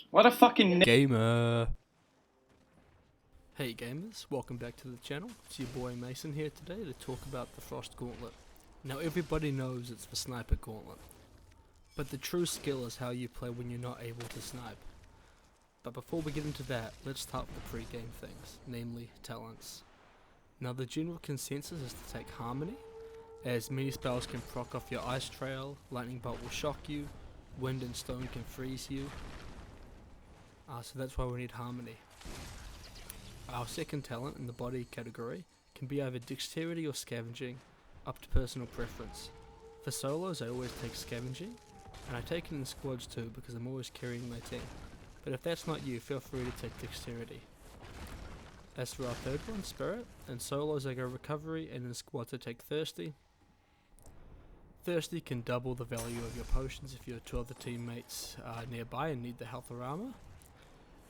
What a fucking Gamer! Hey gamers, welcome back to the channel. It's your boy Mason here today to talk about the Frost Gauntlet. Now everybody knows it's the Sniper Gauntlet, but the true skill is how you play when you're not able to snipe. But before we get into that, let's start with the pre-game things, namely talents. Now the general consensus is to take Harmony, as many spells can proc off your Ice Trail, Lightning Bolt will shock you, Wind and Stone can freeze you, so that's why we need Harmony. Our second talent in the body category can be either Dexterity or Scavenging, up to personal preference. For solos I always take Scavenging, and I take it in squads too because I'm always carrying my team, but if that's not you, feel free to take Dexterity. As for our third one, Spirit, in solos I go Recovery, and in squads I take Thirsty. Thirsty can double the value of your potions if your two other teammates are nearby and need the health or armor.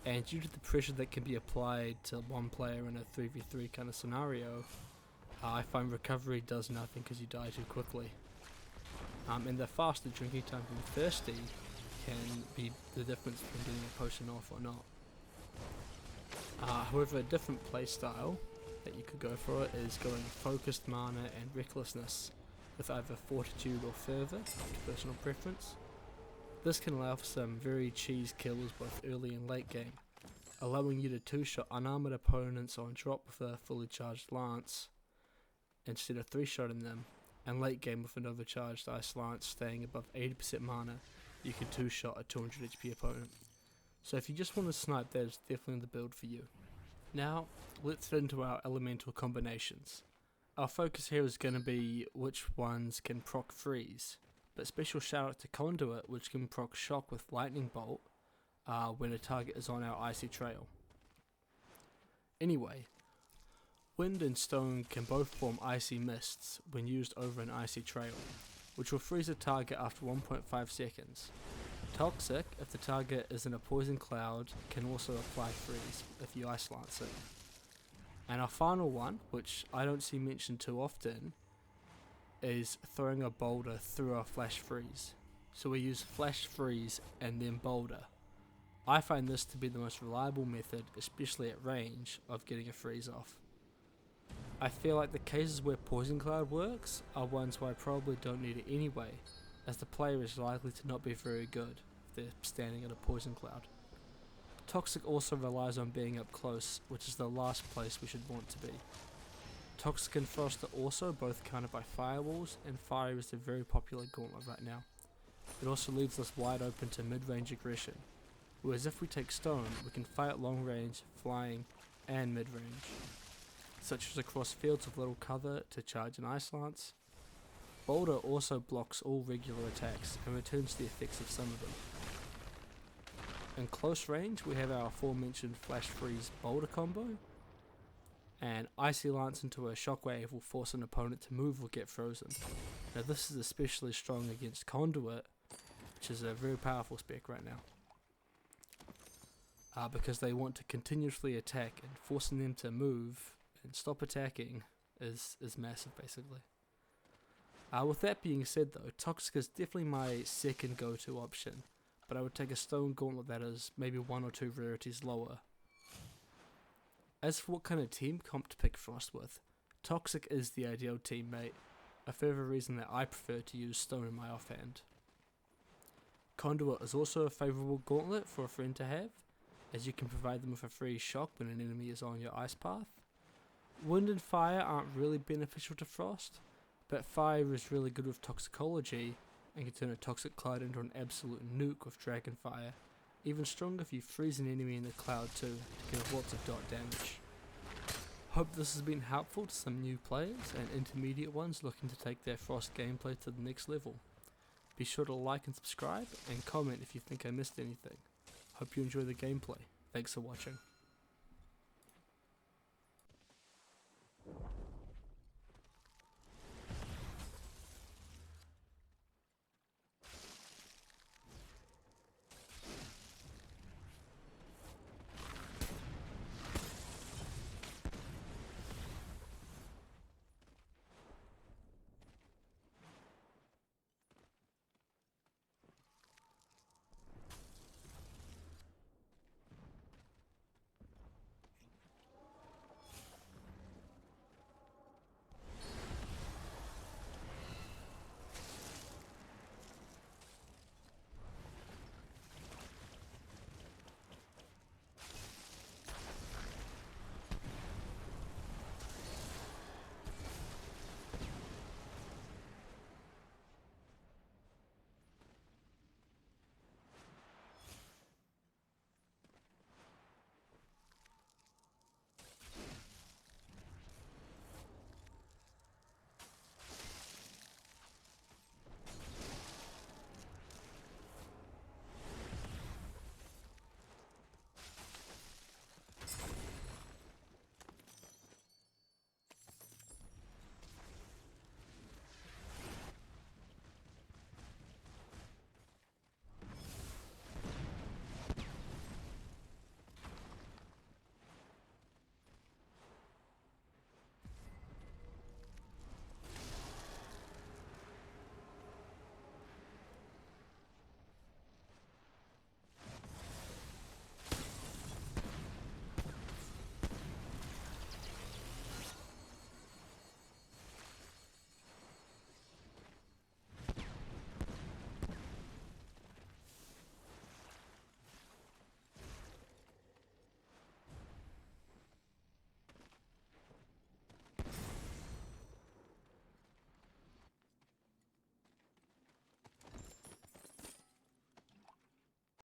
And due to the pressure that can be applied to one player in a 3v3 kind of scenario, I find Recovery does nothing because you die too quickly. And the faster drinking time from Thirsty can be the difference between getting a potion off or not. However, a different playstyle that you could go for is going Focused Mana and Recklessness with either Fortitude or Fervor, up to personal preference. This can allow for some very cheese kills both early and late game, allowing you to two-shot unarmored opponents on drop with a fully charged lance instead of three-shotting them, and late game with an overcharged ice lance staying above 80% mana, you can two-shot a 200 HP opponent. So if you just want to snipe, that is definitely the build for you. Now, let's get into our elemental combinations. Our focus here is going to be which ones can proc freeze. But special shout out to Conduit, which can proc shock with Lightning Bolt when a target is on our icy trail. Anyway, Wind and Stone can both form icy mists when used over an icy trail, which will freeze a target after 1.5 seconds. Toxic, if the target is in a poison cloud, can also apply freeze if you ice lance it. And our final one, which I don't see mentioned too often, is throwing a boulder through our flash freeze. So we use flash freeze and then boulder. I find this to be the most reliable method, especially at range, of getting a freeze off. I feel like the cases where poison cloud works are ones where I probably don't need it anyway, as the player is likely to not be very good if they're standing in a poison cloud. Toxic also relies on being up close, which is the last place we should want to be. Toxic and Frost are also both countered by firewalls, and fire is a very popular gauntlet right now. It also leaves us wide open to mid-range aggression, whereas if we take Stone, we can fight at long range, flying, and mid-range, such as across fields of little cover to charge an Ice Lance. Boulder also blocks all regular attacks and returns the effects of some of them. In close range, we have our aforementioned Flash Freeze Boulder combo, and Icy Lance into a Shockwave will force an opponent to move or get frozen. Now this is especially strong against Conduit, which is a very powerful spec right now, because they want to continuously attack, and forcing them to move and stop attacking is massive basically. With that being said though, Toxic is definitely my second go-to option, but I would take a Stone Gauntlet that is maybe 1 or 2 rarities lower. As for what kind of team comp to pick Frost with, Toxic is the ideal teammate, a further reason that I prefer to use Stone in my offhand. Conduit is also a favourable gauntlet for a friend to have, as you can provide them with a free shock when an enemy is on your ice path. Wind and Fire aren't really beneficial to Frost, but Fire is really good with Toxicology and can turn a Toxic Cloud into an absolute nuke with Dragonfire. Even stronger if you freeze an enemy in the cloud too, to give lots of dot damage. Hope this has been helpful to some new players and intermediate ones looking to take their Frost gameplay to the next level. Be sure to like and subscribe, and comment if you think I missed anything. Hope you enjoy the gameplay. Thanks for watching.